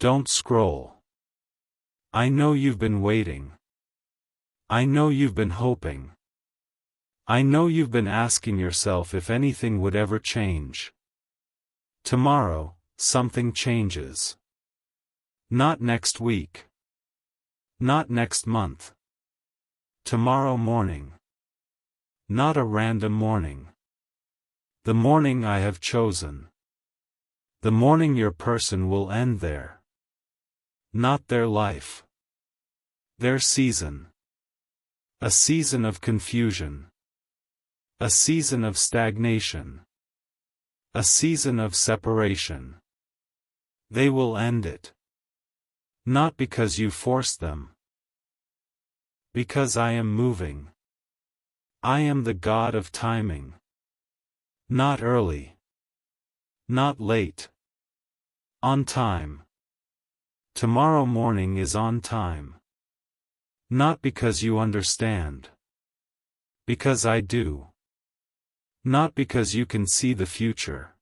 Don't scroll. I know you've been waiting. I know you've been hoping. I know you've been asking yourself if anything would ever change. Tomorrow, something changes. Not next week. Not next month. Tomorrow morning. Not a random morning. The morning I have chosen. The morning your person will end there. Not their life. Their season. A season of confusion. A season of stagnation. A season of separation. They will end it. Not because you forced them. Because I am moving. I am the God of timing. Not early. Not late. On time. Tomorrow morning is on time. Not because you understand. Because I do. Not because you can see the future.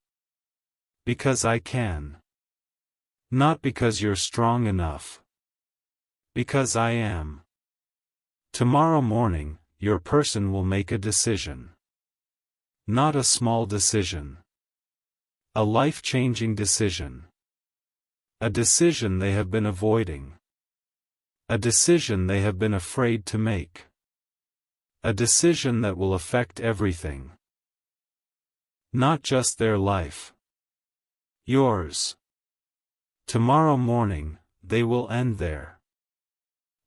Because I can. Not because you're strong enough. Because I am. Tomorrow morning, your person will make a decision. Not a small decision. A life-changing decision. A decision they have been avoiding. A decision they have been afraid to make. A decision that will affect everything. Not just their life. Yours. Tomorrow morning, they will end there.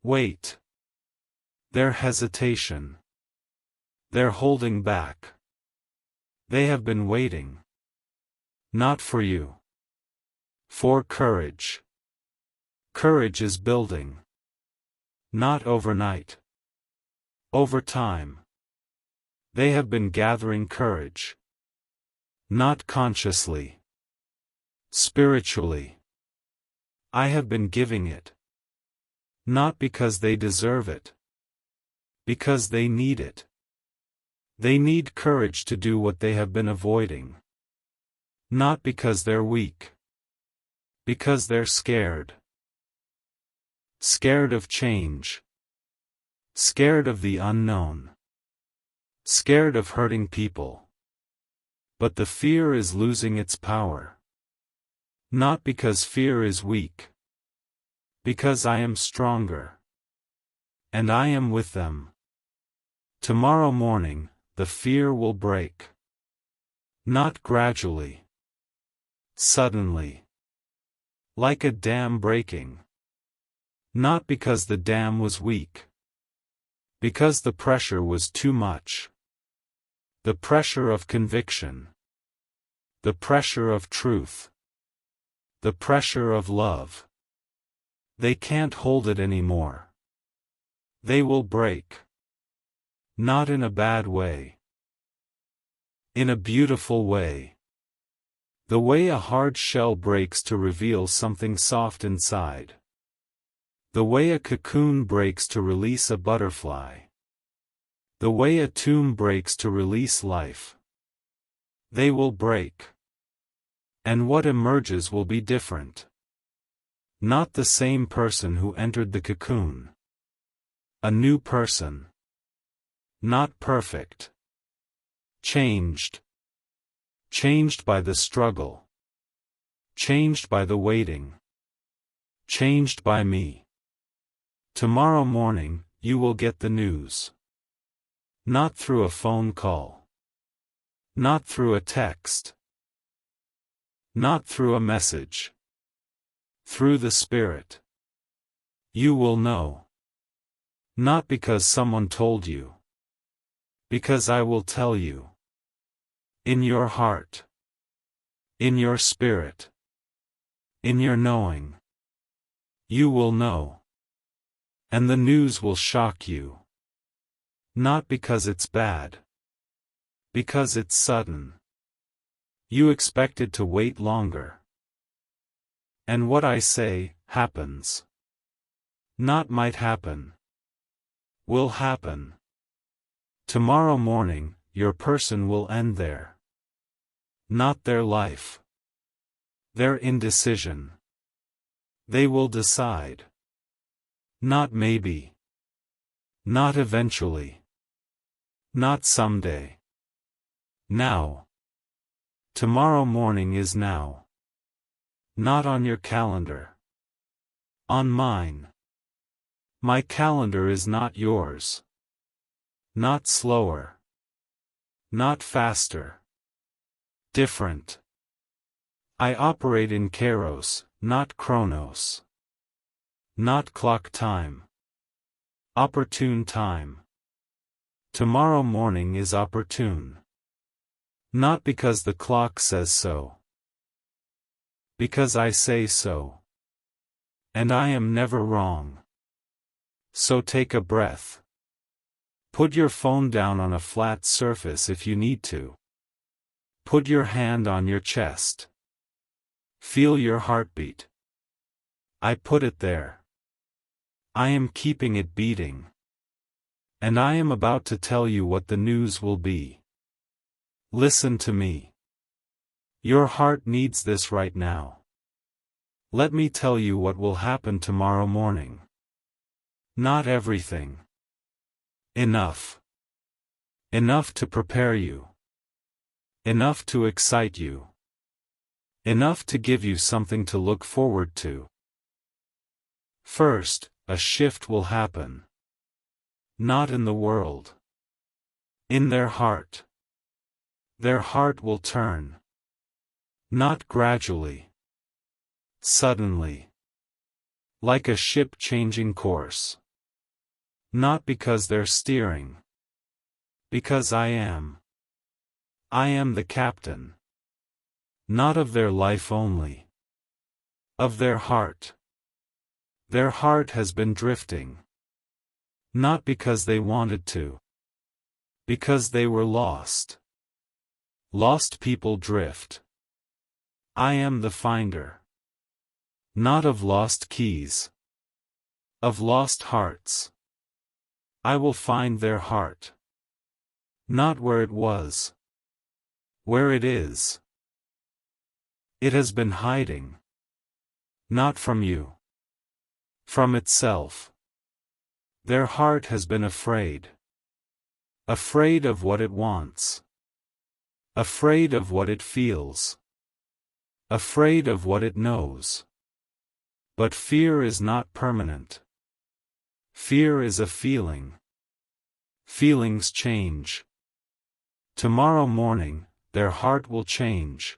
Wait. Their hesitation. They're holding back. They have been waiting. Not for you. For courage. Courage is building. Not overnight. Over time. They have been gathering courage. Not consciously. Spiritually. I have been giving it. Not because they deserve it. Because they need it. They need courage to do what they have been avoiding. Not because they're weak. Because they're scared. Scared of change. Scared of the unknown. Scared of hurting people. But the fear is losing its power. Not because fear is weak. Because I am stronger. And I am with them. Tomorrow morning, the fear will break. Not gradually. Suddenly. Like a dam breaking. Not because the dam was weak. Because the pressure was too much. The pressure of conviction. The pressure of truth. The pressure of love. They can't hold it anymore. They will break. Not in a bad way. In a beautiful way. The way a hard shell breaks to reveal something soft inside. The way a cocoon breaks to release a butterfly. The way a tomb breaks to release life. They will break. And what emerges will be different. Not the same person who entered the cocoon. A new person. Not perfect. Changed. Changed by the struggle. Changed by the waiting. Changed by me. Tomorrow morning, you will get the news. Not through a phone call. Not through a text. Not through a message. Through the Spirit. You will know. Not because someone told you. Because I will tell you. In your heart. In your spirit. In your knowing. You will know. And the news will shock you. Not because it's bad. Because it's sudden. You expected to wait longer. And what I say, happens. Not might happen. Will happen. Tomorrow morning, your person will end there. Not their life. Their indecision. They will decide. Not maybe. Not eventually. Not someday. Now. Tomorrow morning is now. Not on your calendar. On mine. My calendar is not yours. Not slower. Not faster. Different. I operate in kairos, not chronos. Not clock time. Opportune time. Tomorrow morning is opportune. Not because the clock says so. Because I say so. And I am never wrong. So take a breath. Put your phone down on a flat surface if you need to. Put your hand on your chest. Feel your heartbeat. I put it there. I am keeping it beating. And I am about to tell you what the news will be. Listen to me. Your heart needs this right now. Let me tell you what will happen tomorrow morning. Not everything. Enough. Enough to prepare you. Enough to excite you. Enough to give you something to look forward to. First, a shift will happen. Not in the world. In their heart. Their heart will turn. Not gradually. Suddenly. Like a ship changing course. Not because they're steering. Because I am. I am the captain. Not of their life only. Of their heart. Their heart has been drifting. Not because they wanted to. Because they were lost. Lost people drift. I am the finder. Not of lost keys. Of lost hearts. I will find their heart. Not where it was. Where it is. It has been hiding. Not from you. From itself. Their heart has been afraid. Afraid of what it wants. Afraid of what it feels. Afraid of what it knows. But fear is not permanent. Fear is a feeling. Feelings change. Tomorrow morning, their heart will change.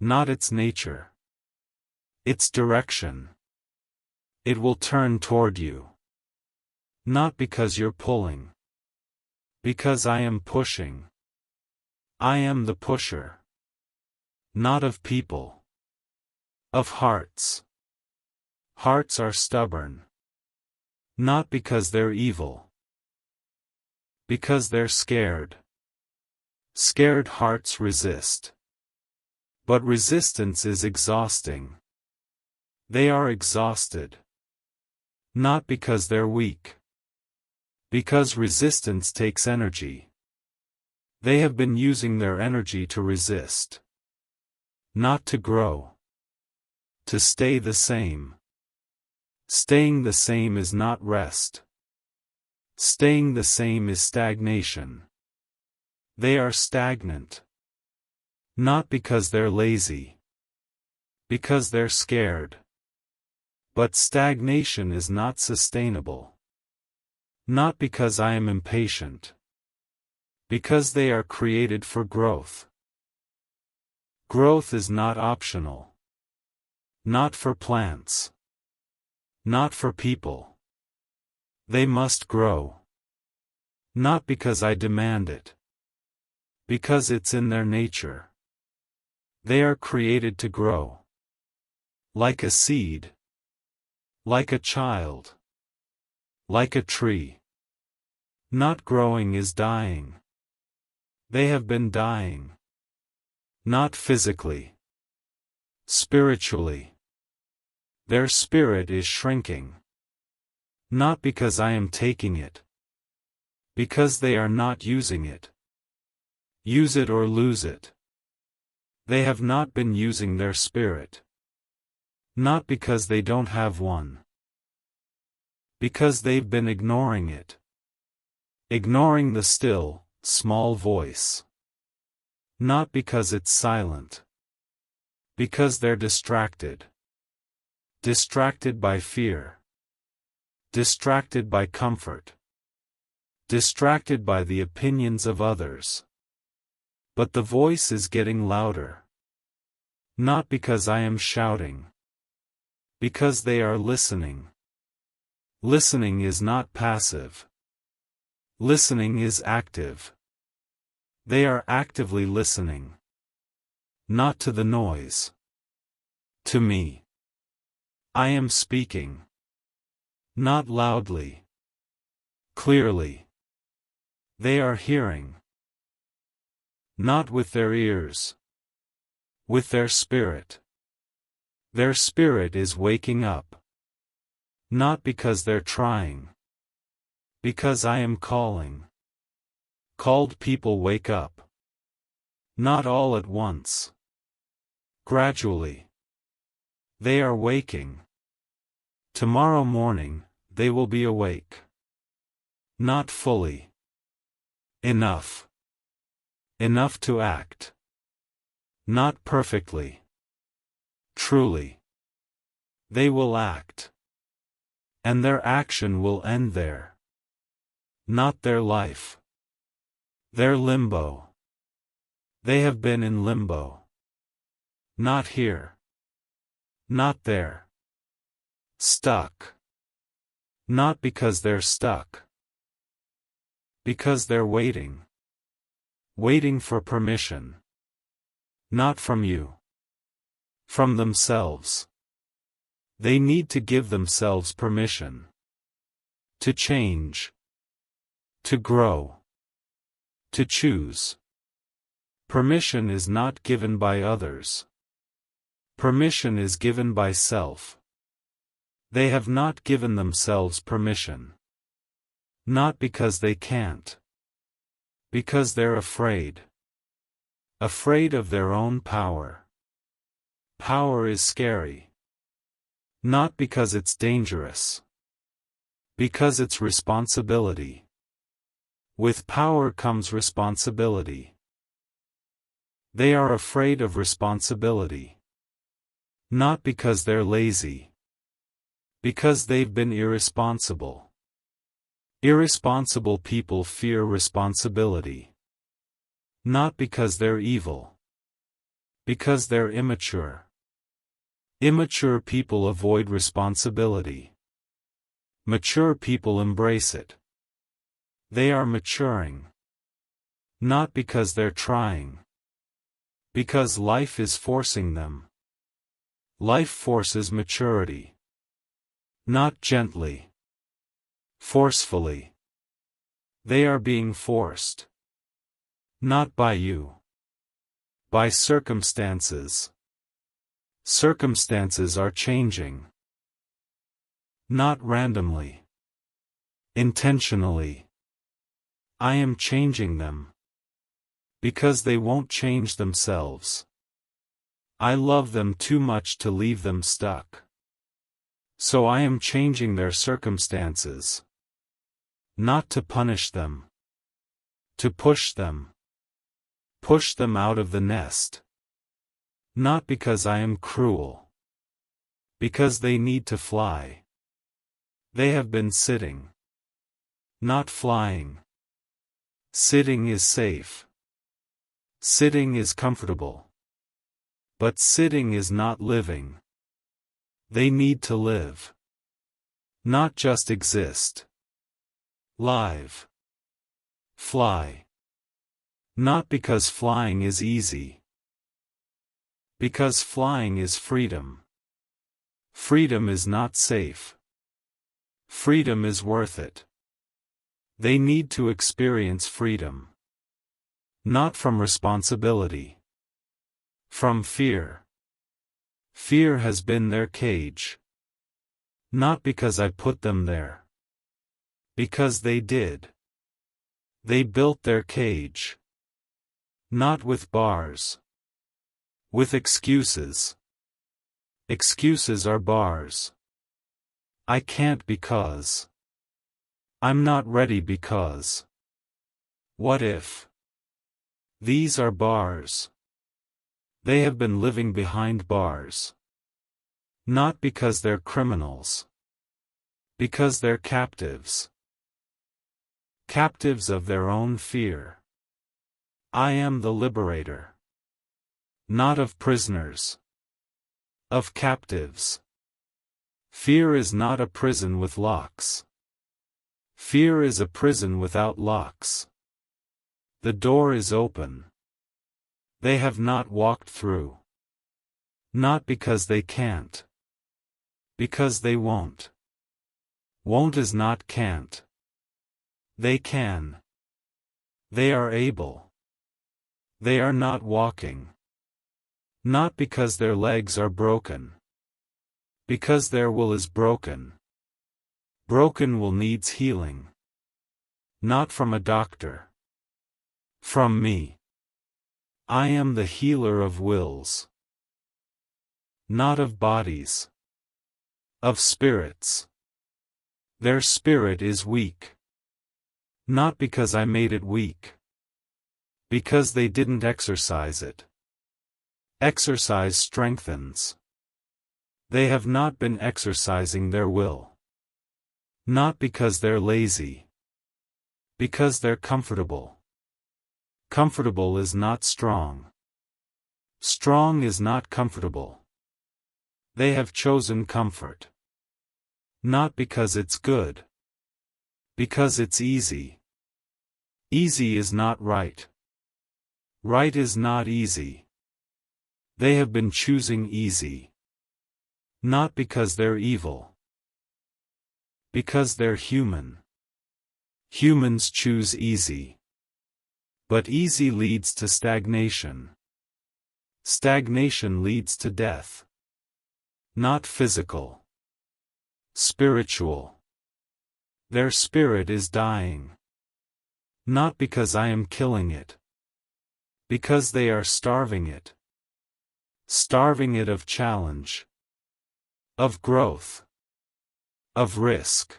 Not its nature. Its direction. It will turn toward you. Not because you're pulling. Because I am pushing. I am the pusher. Not of people. Of hearts. Hearts are stubborn. Not because they're evil. Because they're scared. Scared hearts resist. But resistance is exhausting. They are exhausted. Not because they're weak. Because resistance takes energy. They have been using their energy to resist. Not to grow. To stay the same. Staying the same is not rest. Staying the same is stagnation. They are stagnant. Not because they're lazy. Because they're scared. But stagnation is not sustainable. Not because I am impatient. Because they are created for growth. Growth is not optional. Not for plants. Not for people. They must grow. Not because I demand it. Because it's in their nature. They are created to grow. Like a seed. Like a child. Like a tree. Not growing is dying. They have been dying. Not physically. Spiritually. Their spirit is shrinking. Not because I am taking it. Because they are not using it. Use it or lose it. They have not been using their spirit. Not because they don't have one. Because they've been ignoring it. Ignoring the still, small voice. Not because it's silent. Because they're distracted. Distracted by fear. Distracted by comfort. Distracted by the opinions of others. But the voice is getting louder. Not because I am shouting. Because they are listening. Listening is not passive. Listening is active. They are actively listening. Not to the noise. To me. I am speaking. Not loudly. Clearly. They are hearing. Not with their ears. With their spirit. Their spirit is waking up. Not because they're trying. Because I am calling. Called people wake up. Not all at once. Gradually. They are waking. Tomorrow morning, they will be awake. Not fully. Enough. Enough to act. Not perfectly. Truly. They will act. And their action will end there. Not their life. Their limbo. They have been in limbo. Not here. Not there. Stuck. Not because they're stuck. Because they're waiting. Waiting for permission. Not from you. From themselves. They need to give themselves permission. To change. To grow. To choose. Permission is not given by others. Permission is given by self. They have not given themselves permission. Not because they can't. Because they're afraid. Afraid of their own power. Power is scary. Not because it's dangerous. Because it's responsibility. With power comes responsibility. They are afraid of responsibility. Not because they're lazy. Because they've been irresponsible. Irresponsible people fear responsibility. Not because they're evil. Because they're immature. Immature people avoid responsibility. Mature people embrace it. They are maturing. Not because they're trying. Because life is forcing them. Life forces maturity. Not gently. Forcefully. They are being forced. Not by you. By circumstances. Circumstances are changing. Not randomly. Intentionally. I am changing them. Because they won't change themselves. I love them too much to leave them stuck. So I am changing their circumstances. Not to punish them. To push them. Push them out of the nest. Not because I am cruel. Because they need to fly. They have been sitting. Not flying. Sitting is safe. Sitting is comfortable. But sitting is not living. They need to live. Not just exist. Live. Fly. Not because flying is easy. Because flying is freedom. Freedom is not safe. Freedom is worth it. They need to experience freedom. Not from responsibility. From fear. Fear has been their cage. Not because I put them there. Because they did. They built their cage. Not with bars. With excuses. Excuses are bars. I can't because. I'm not ready because. What if? These are bars. They have been living behind bars. Not because they're criminals. Because they're captives. Captives of their own fear. I am the liberator. Not of prisoners. Of captives. Fear is not a prison with locks. Fear is a prison without locks. The door is open. They have not walked through. Not because they can't. Because they won't. Won't is not can't. They can. They are able. They are not walking. Not because their legs are broken. Because their will is broken. Broken will needs healing. Not from a doctor. From me. I am the healer of wills. Not of bodies. Of spirits. Their spirit is weak. Not because I made it weak. Because they didn't exercise it. Exercise strengthens. They have not been exercising their will. Not because they're lazy. Because they're comfortable. Comfortable is not strong. Strong is not comfortable. They have chosen comfort. Not because it's good. Because it's easy. Easy is not right. Right is not easy. They have been choosing easy. Not because they're evil. Because they're human. Humans choose easy. But easy leads to stagnation. Stagnation leads to death. Not physical. Spiritual. Their spirit is dying. Not because I am killing it. Because they are starving it. Starving it of challenge. Of growth. Of risk.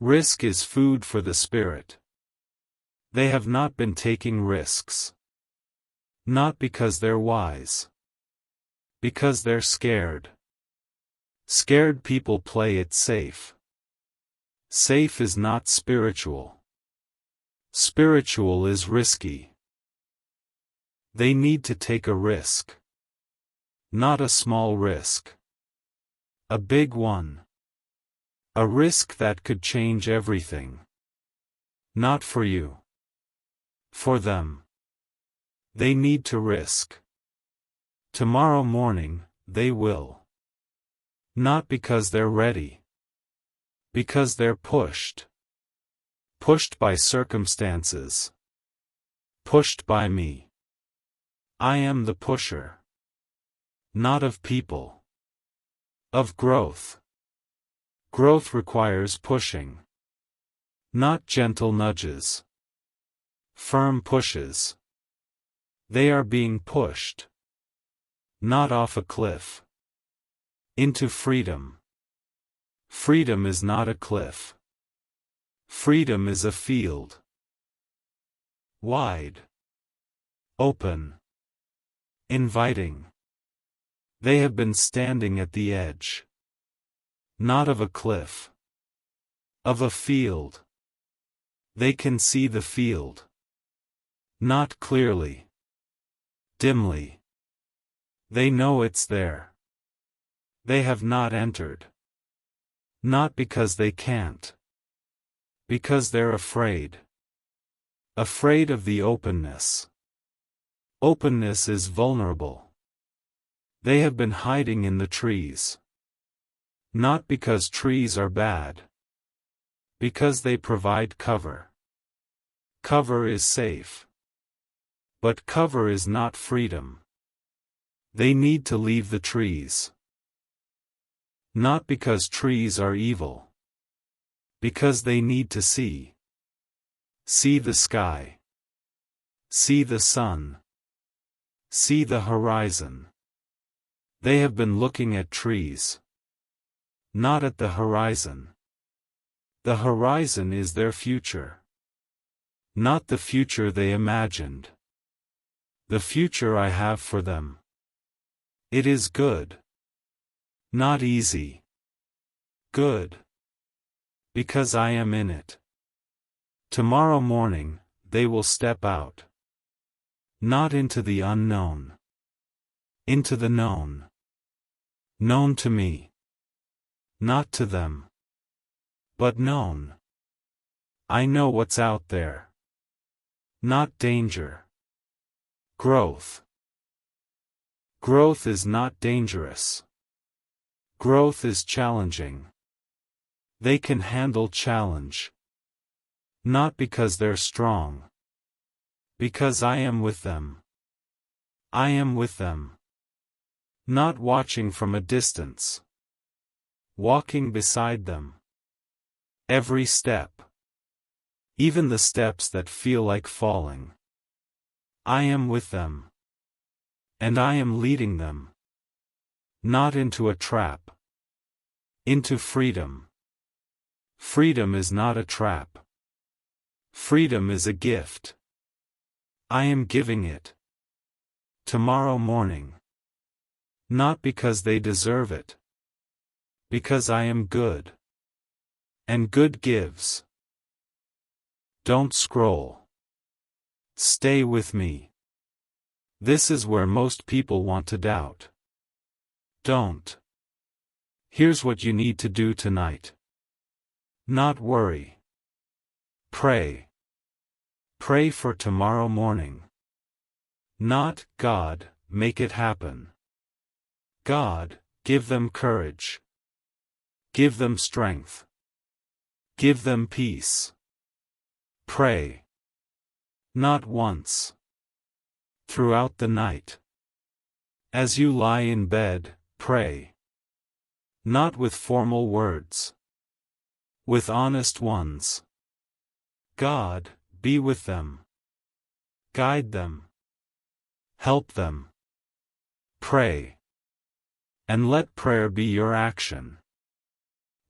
Risk is food for the spirit. They have not been taking risks. Not because they're wise. Because they're scared. Scared people play it safe. Safe is not spiritual. Spiritual is risky. They need to take a risk. Not a small risk. A big one. A risk that could change everything. Not for you. For them. They need to risk. Tomorrow morning, they will. Not because they're ready. Because they're pushed. Pushed by circumstances. Pushed by me. I am the pusher. Not of people. Of growth. Growth requires pushing. Not gentle nudges. Firm pushes. They are being pushed. Not off a cliff. Into freedom. Freedom is not a cliff. Freedom is a field. Wide. Open. Inviting. They have been standing at the edge. Not of a cliff. Of a field. They can see the field. Not clearly. Dimly. They know it's there. They have not entered. Not because they can't. Because they're afraid. Afraid of the openness. Openness is vulnerable. They have been hiding in the trees. Not because trees are bad. Because they provide cover. Cover is safe. But cover is not freedom. They need to leave the trees. Not because trees are evil. Because they need to see. See the sky. See the sun. See the horizon. They have been looking at trees, not at the horizon. The horizon is their future, not the future they imagined. The future I have for them. It is good. Not easy. Good. Because I am in it. Tomorrow morning, they will step out. Not into the unknown. Into the known. Known to me. Not to them. But known. I know what's out there. Not danger. Growth. Growth is not dangerous. Growth is challenging. They can handle challenge. Not because they're strong. Because I am with them. I am with them. Not watching from a distance. Walking beside them. Every step. Even the steps that feel like falling. I am with them. And I am leading them. Not into a trap. Into freedom. Freedom is not a trap. Freedom is a gift. I am giving it. Tomorrow morning. Not because they deserve it. Because I am good. And good gives. Don't scroll. Stay with me. This is where most people want to doubt. Don't. Here's what you need to do tonight. Not worry. Pray. Pray for tomorrow morning. Not, God, make it happen. God, give them courage. Give them strength. Give them peace. Pray. Not once. Throughout the night. As you lie in bed, pray. Not with formal words. With honest ones. God, be with them. Guide them. Help them. Pray. And let prayer be your action.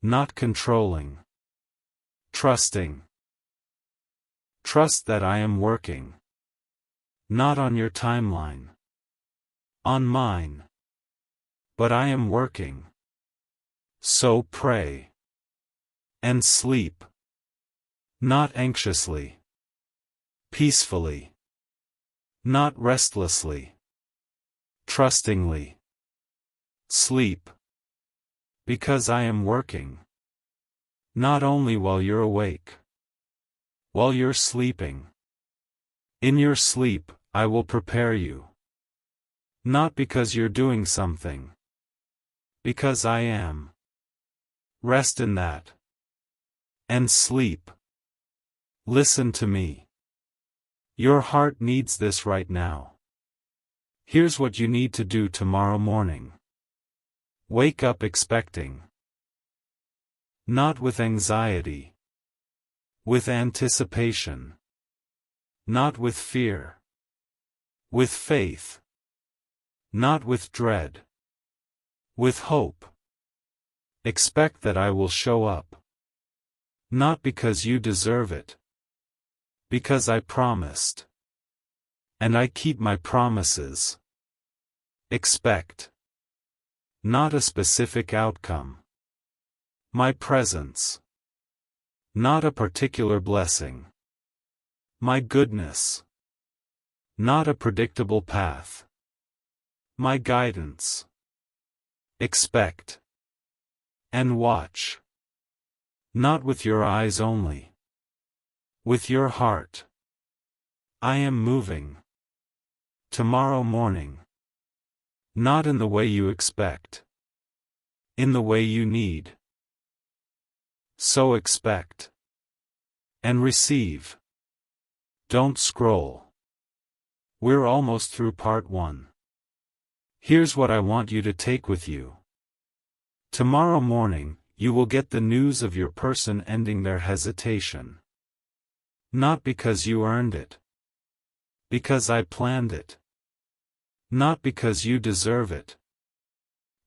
Not controlling. Trusting. Trust that I am working. Not on your timeline. On mine. But I am working. So pray. And sleep. Not anxiously. Peacefully. Not restlessly. Trustingly. Sleep. Because I am working. Not only while you're awake. While you're sleeping. In your sleep, I will prepare you. Not because you're doing something. Because I am. Rest in that. And sleep. Listen to me. Your heart needs this right now. Here's what you need to do tomorrow morning. Wake up expecting. Not with anxiety. With anticipation. Not with fear. With faith. Not with dread. With hope. Expect that I will show up. Not because you deserve it. Because I promised. And I keep my promises. Expect. Not a specific outcome. My presence. Not a particular blessing. My goodness. Not a predictable path. My guidance. Expect. And watch. Not with your eyes only. With your heart. I am moving. Tomorrow morning. Not in the way you expect. In the way you need. So expect. And receive. Don't scroll. We're almost through part 1. Here's what I want you to take with you. Tomorrow morning, you will get the news of your person ending their hesitation. Not because you earned it. Because I planned it. Not because you deserve it.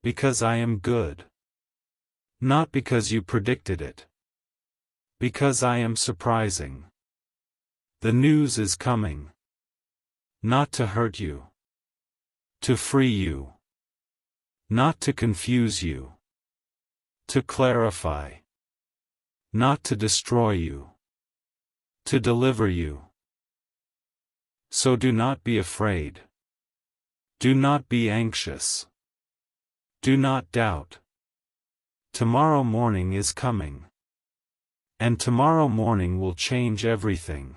Because I am good. Not because you predicted it. Because I am surprising. The news is coming. Not to hurt you. To free you. Not to confuse you. To clarify. Not to destroy you. To deliver you. So do not be afraid. Do not be anxious. Do not doubt. Tomorrow morning is coming. And tomorrow morning will change everything.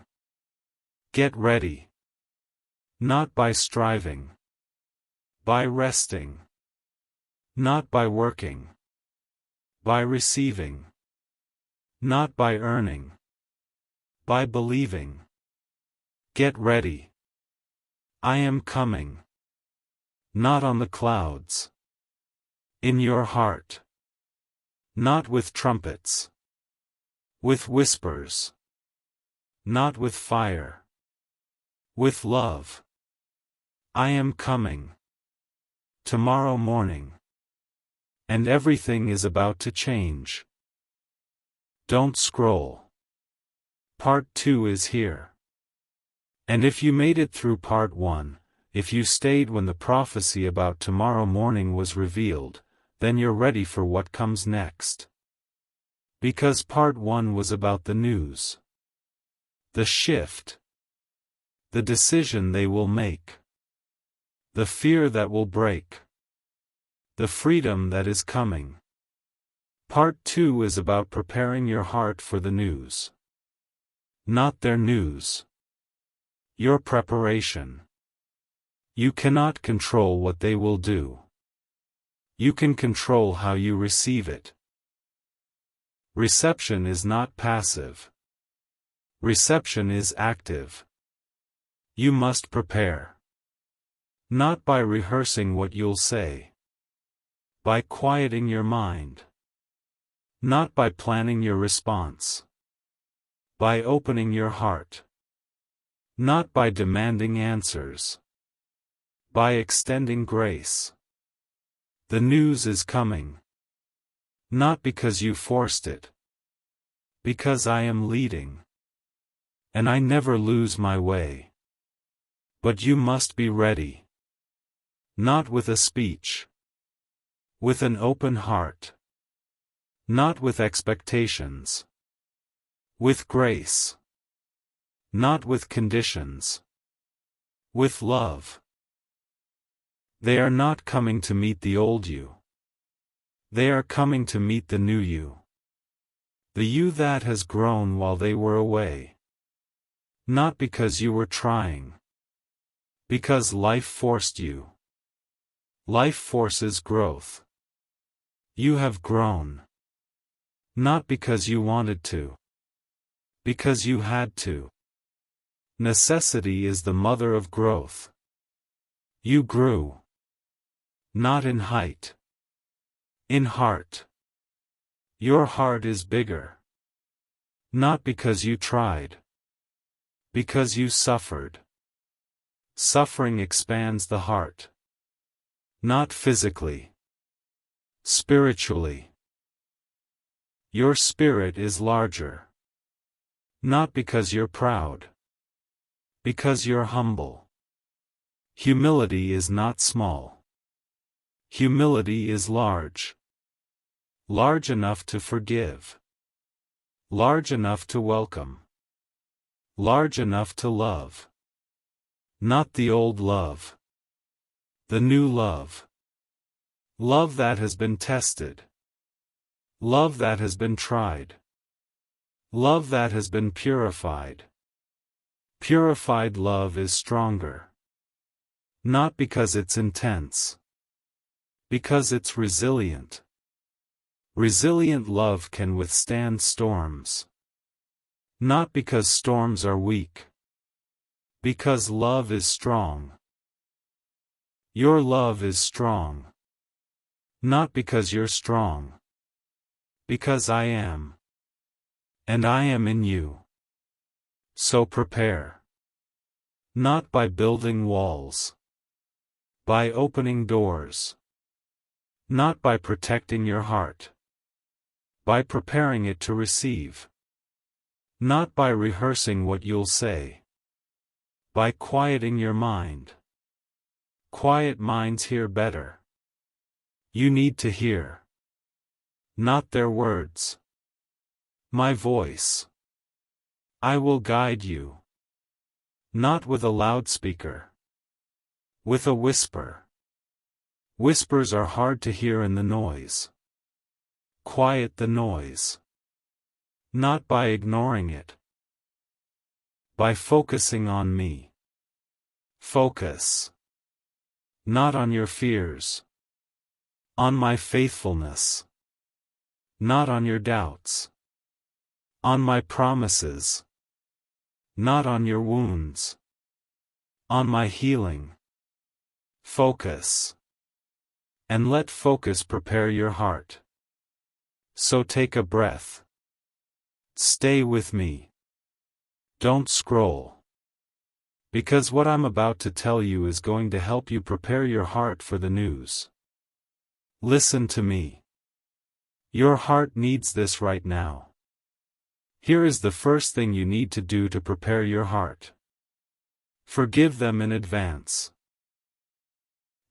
Get ready. Not by striving. By resting. Not by working. By receiving. Not by earning. By believing. Get ready. I am coming. Not on the clouds. In your heart. Not with trumpets. With whispers. Not with fire. With love. I am coming. Tomorrow morning. And everything is about to change. Don't scroll. Part 2 is here. And if you made it through Part 1, if you stayed when the prophecy about tomorrow morning was revealed, then you're ready for what comes next. Because Part 1 was about the news. The shift. The decision they will make. The fear that will break. The freedom that is coming. Part 2 is about preparing your heart for the news. Not their news. Your preparation. You cannot control what they will do. You can control how you receive it. Reception is not passive. Reception is active. You must prepare. Not by rehearsing what you'll say. By quieting your mind. Not by planning your response. By opening your heart. Not by demanding answers. By extending grace. The news is coming. Not because you forced it. Because I am leading. And I never lose my way. But you must be ready. Not with a speech. With an open heart. Not with expectations. With grace. Not with conditions. With love. They are not coming to meet the old you. They are coming to meet the new you. The you that has grown while they were away. Not because you were trying. Because life forced you. Life forces growth. You have grown. Not because you wanted to. Because you had to. Necessity is the mother of growth. You grew. Not in height. In heart. Your heart is bigger. Not because you tried. Because you suffered. Suffering expands the heart. Not physically. Spiritually. Your spirit is larger. Not because you're proud. Because you're humble. Humility is not small. Humility is large. Large enough to forgive. Large enough to welcome. Large enough to love. Not the old love. The new love. Love that has been tested. Love that has been tried. Love that has been purified. Purified love is stronger. Not because it's intense. Because it's resilient. Resilient love can withstand storms. Not because storms are weak. Because love is strong. Your love is strong. Not because you're strong. Because I am. And I am in you. So prepare. Not by building walls. By opening doors. Not by protecting your heart. By preparing it to receive. Not by rehearsing what you'll say. By quieting your mind. Quiet minds hear better. You need to hear. Not their words. My voice. I will guide you. Not with a loudspeaker. With a whisper. Whispers are hard to hear in the noise. Quiet the noise. Not by ignoring it. By focusing on me. Focus. Not on your fears. On my faithfulness. Not on your doubts. On my promises. Not on your wounds. On my healing. Focus. And let focus prepare your heart. So take a breath. Stay with me. Don't scroll. Because what I'm about to tell you is going to help you prepare your heart for the news. Listen to me. Your heart needs this right now. Here is the first thing you need to do to prepare your heart. Forgive them in advance.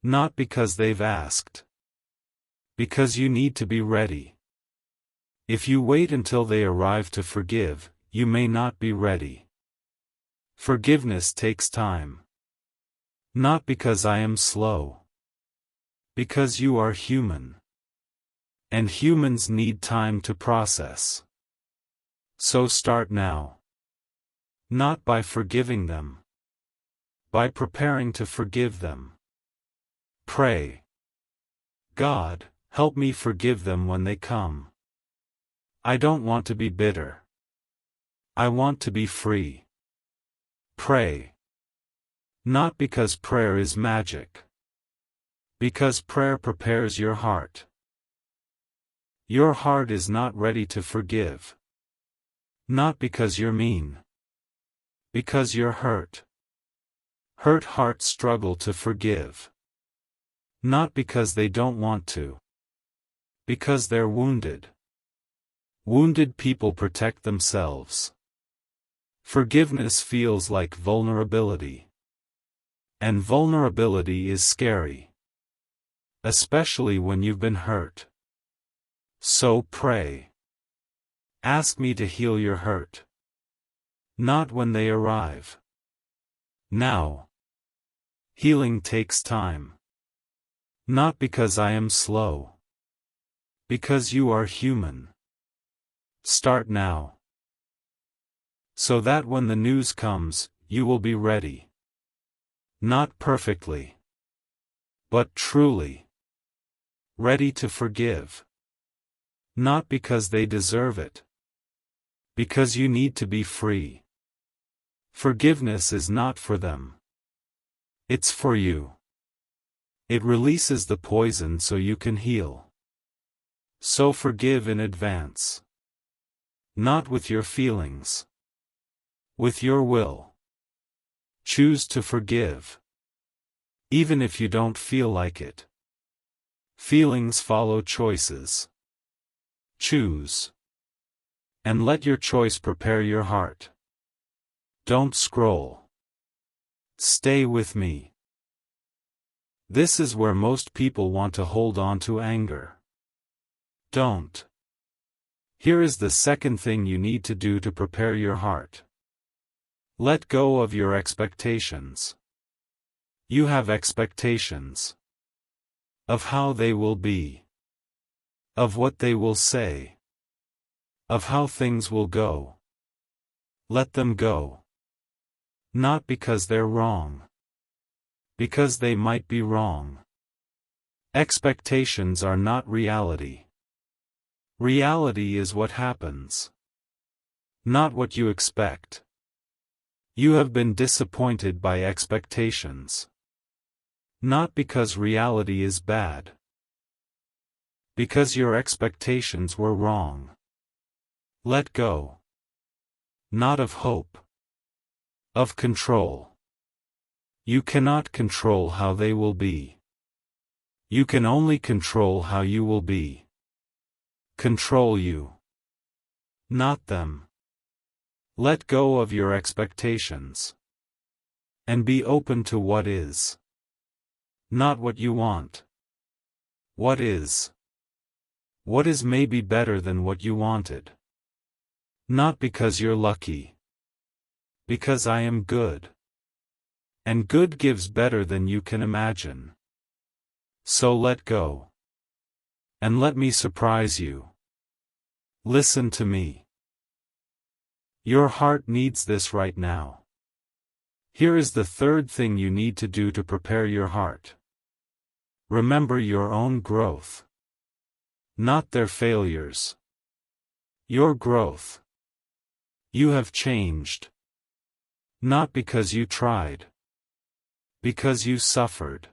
Not because they've asked. Because you need to be ready. If you wait until they arrive to forgive, you may not be ready. Forgiveness takes time. Not because I am slow. Because you are human. And humans need time to process. So start now. Not by forgiving them. By preparing to forgive them. Pray. God, help me forgive them when they come. I don't want to be bitter. I want to be free. Pray. Not because prayer is magic. Because prayer prepares your heart. Your heart is not ready to forgive. Not because you're mean. Because you're hurt. Hurt hearts struggle to forgive. Not because they don't want to. Because they're wounded. Wounded people protect themselves. Forgiveness feels like vulnerability. And vulnerability is scary. Especially when you've been hurt. So pray. Ask me to heal your hurt. Not when they arrive. Now. Healing takes time. Not because I am slow. Because you are human. Start now. So that when the news comes, you will be ready. Not perfectly. But truly. Ready to forgive. Not because they deserve it. Because you need to be free. Forgiveness is not for them. It's for you. It releases the poison so you can heal. So forgive in advance. Not with your feelings. With your will. Choose to forgive. Even if you don't feel like it. Feelings follow choices. Choose. And let your choice prepare your heart. Don't scroll. Stay with me. This is where most people want to hold on to anger. Don't. Here is the second thing you need to do to prepare your heart. Let go of your expectations. You have expectations. Of how they will be. Of what they will say. Of how things will go. Let them go. Not because they're wrong. Because they might be wrong. Expectations are not reality. Reality is what happens. Not what you expect. You have been disappointed by expectations. Not because reality is bad. Because your expectations were wrong. Let go. Not of hope. Of control. You cannot control how they will be. You can only control how you will be. Control you, not them. Let go of your expectations. And be open to what is. Not what you want. What is. What is maybe better than what you wanted. Not because you're lucky. Because I am good. And good gives better than you can imagine. So let go. And let me surprise you. Listen to me. Your heart needs this right now. Here is the third thing you need to do to prepare your heart. Remember your own growth. Not their failures. Your growth. You have changed. Not because you tried. Because you suffered.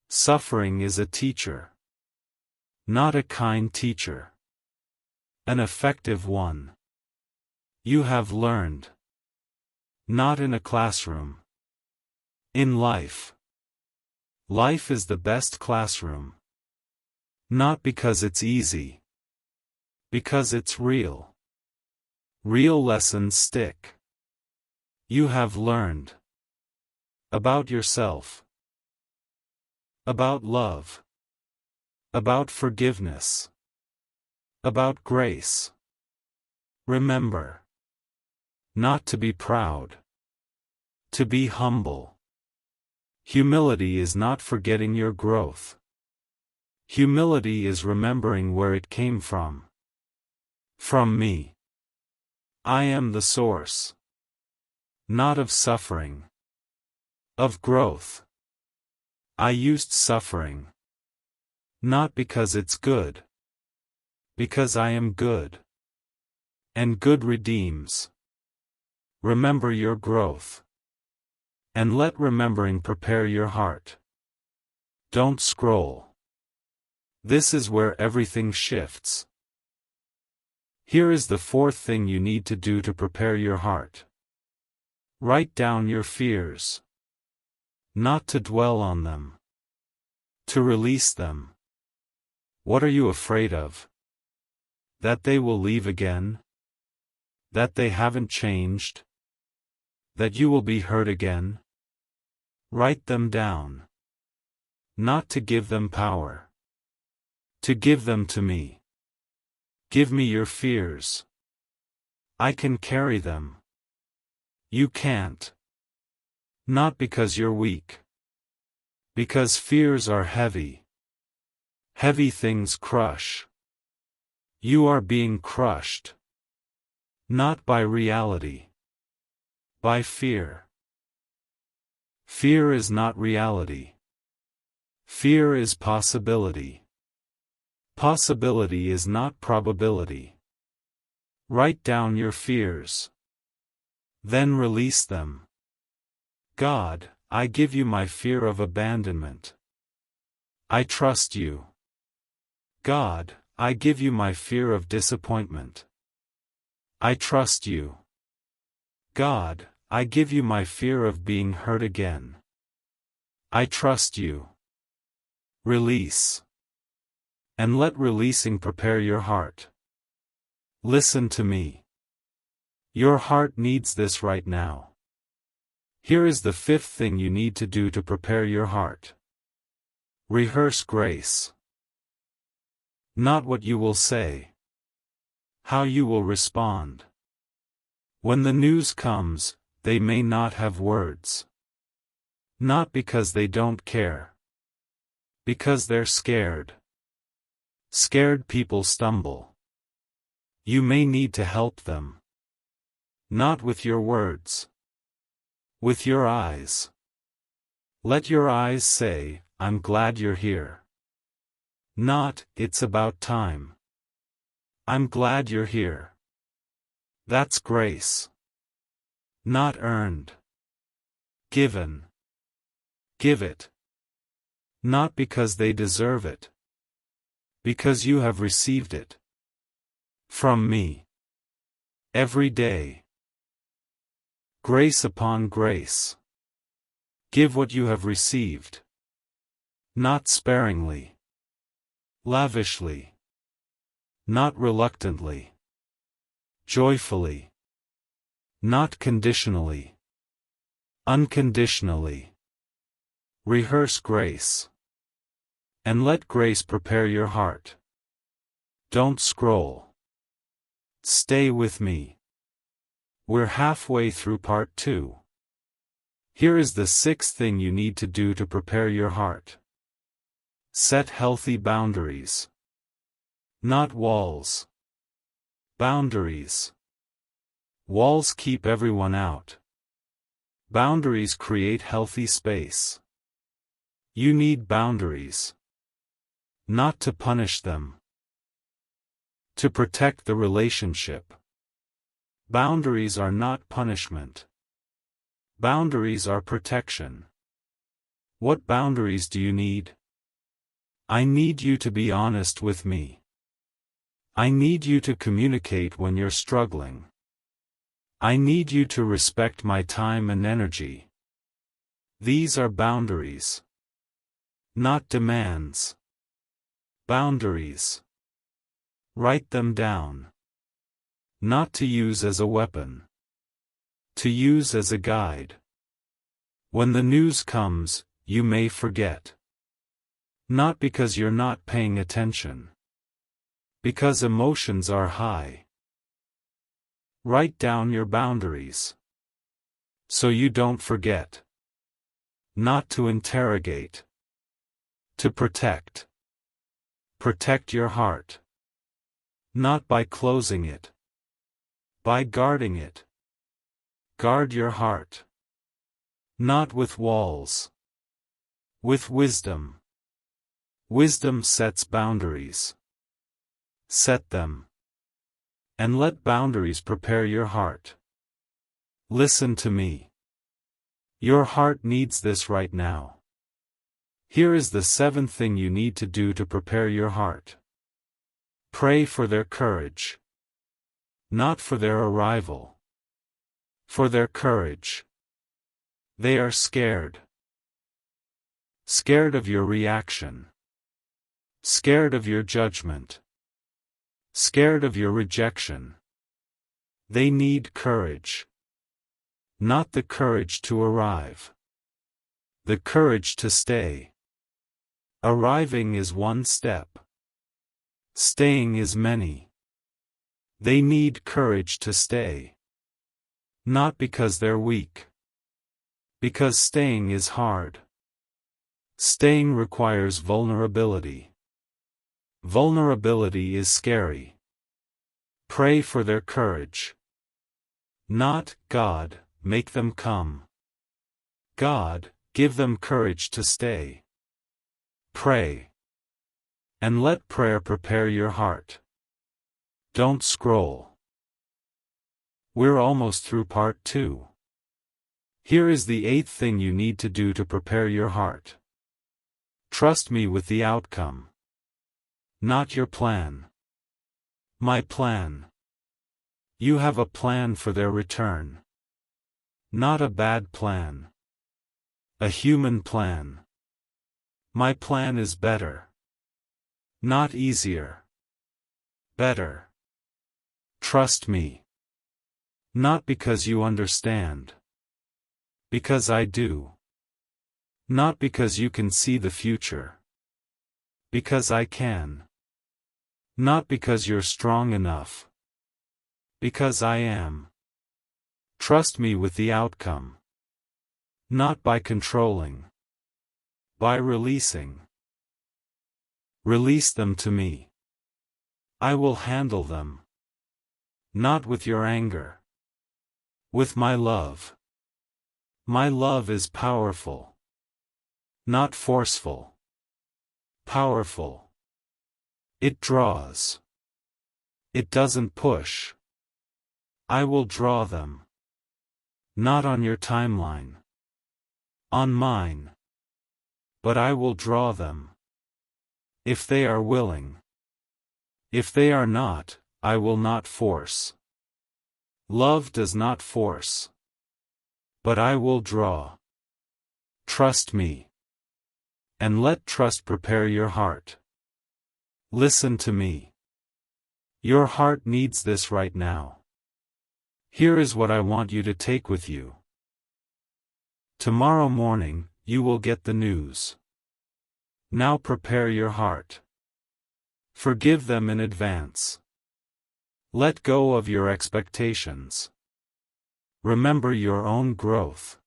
Suffering is a teacher. Not a kind teacher. An effective one. You have learned. Not in a classroom. In life. Life is the best classroom. Not because it's easy. Because it's real. Real lessons stick. You have learned. About yourself. About love. About forgiveness. About grace. Remember. Not to be proud. To be humble. Humility is not forgetting your growth. Humility is remembering where it came from. From me. I am the source. Not of suffering. Of growth. I used suffering. Not because it's good. Because I am good. And good redeems. Remember your growth. And let remembering prepare your heart. Don't scroll. This is where everything shifts. Here is the fourth thing you need to do to prepare your heart. Write down your fears. Not to dwell on them. To release them. What are you afraid of? That they will leave again? That they haven't changed? That you will be hurt again? Write them down. Not to give them power. To give them to me. Give me your fears. I can carry them. You can't. Not because you're weak. Because fears are heavy. Heavy things crush. You are being crushed. Not by reality. By fear. Fear is not reality. Fear is possibility. Possibility is not probability. Write down your fears. Then release them. God, I give you my fear of abandonment. I trust you. God, I give you my fear of disappointment. I trust you. God, I give you my fear of being hurt again. I trust you. Release. And let releasing prepare your heart. Listen to me. Your heart needs this right now. Here is the fifth thing you need to do to prepare your heart. Rehearse grace. Not what you will say. How you will respond. When the news comes, they may not have words. Not because they don't care. Because they're scared. Scared people stumble. You may need to help them. Not with your words. With your eyes. Let your eyes say, I'm glad you're here. Not, it's about time. I'm glad you're here. That's grace. Not earned. Given. Give it. Not because they deserve it. Because you have received it. From me. Every day. Grace upon grace. Give what you have received. Not sparingly. Lavishly. Not reluctantly. Joyfully. Not conditionally. Unconditionally. Rehearse grace. And let grace prepare your heart. Don't scroll. Stay with me. We're halfway through part 2. Here is the 6th thing you need to do to prepare your heart. Set healthy boundaries. Not walls. Boundaries. Walls keep everyone out. Boundaries create healthy space. You need boundaries. Not to punish them. To protect the relationship. Boundaries are not punishment. Boundaries are protection. What boundaries do you need? I need you to be honest with me. I need you to communicate when you're struggling. I need you to respect my time and energy. These are boundaries. Not demands. Boundaries. Write them down. Not to use as a weapon. To use as a guide. When the news comes, you may forget. Not because you're not paying attention. Because emotions are high. Write down your boundaries. So you don't forget. Not to interrogate. To protect. Protect your heart. Not by closing it. By guarding it. Guard your heart. Not with walls. With wisdom. Wisdom sets boundaries. Set them. And let boundaries prepare your heart. Listen to me. Your heart needs this right now. Here is the 7th thing you need to do to prepare your heart. Pray for their courage. Not for their arrival. For their courage. They are scared. Scared of your reaction. Scared of your judgment. Scared of your rejection. They need courage. Not the courage to arrive. The courage to stay. Arriving is one step. Staying is many. They need courage to stay. Not because they're weak. Because staying is hard. Staying requires vulnerability. Vulnerability is scary. Pray for their courage. Not, God, make them come. God, give them courage to stay. Pray. And let prayer prepare your heart. Don't scroll. We're almost through part 2. Here is the 8th thing you need to do to prepare your heart. Trust me with the outcome. Not your plan. My plan. You have a plan for their return. Not a bad plan. A human plan. My plan is better. Not easier. Better. Trust me. Not because you understand. Because I do. Not because you can see the future. Because I can. Not because you're strong enough. Because I am. Trust me with the outcome. Not by controlling. By releasing. Release them to me. I will handle them. Not with your anger. With my love. My love is powerful. Not forceful. Powerful. It draws. It doesn't push. I will draw them. Not on your timeline. On mine. But I will draw them. If they are willing. If they are not, I will not force. Love does not force. But I will draw. Trust me. And let trust prepare your heart. Listen to me. Your heart needs this right now. Here is what I want you to take with you. Tomorrow morning, you will get the news. Now prepare your heart. Forgive them in advance. Let go of your expectations. Remember your own growth.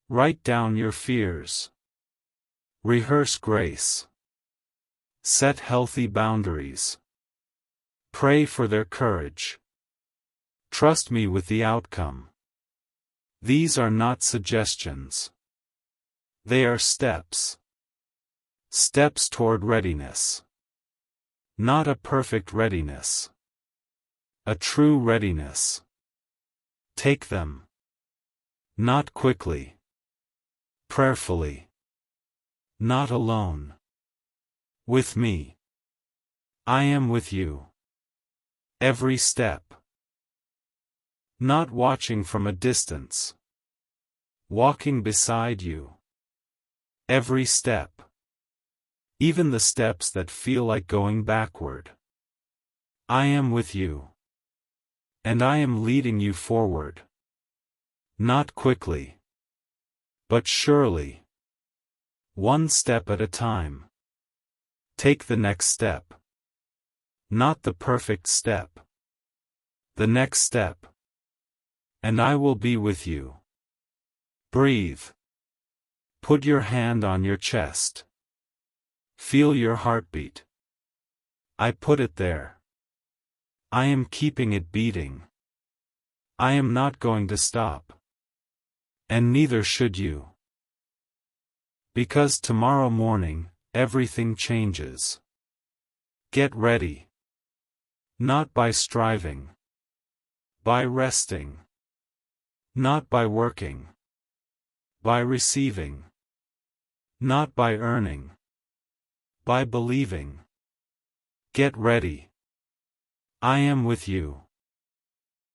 Write down your fears. Rehearse grace. Set healthy boundaries. Pray for their courage. Trust me with the outcome. These are not suggestions. They are steps. Steps toward readiness. Not a perfect readiness. A true readiness. Take them. Not quickly. Prayerfully. Not alone. With me. I am with you. Every step. Not watching from a distance. Walking beside you. Every step. Even the steps that feel like going backward. I am with you. And I am leading you forward. Not quickly. But surely. One step at a time. Take the next step. Not the perfect step. The next step. And I will be with you. Breathe. Put your hand on your chest. Feel your heartbeat. I put it there. I am keeping it beating. I am not going to stop. And neither should you. Because tomorrow morning, everything changes. Get ready. Not by striving. By resting. Not by working. By receiving. Not by earning. By believing. Get ready. I am with you.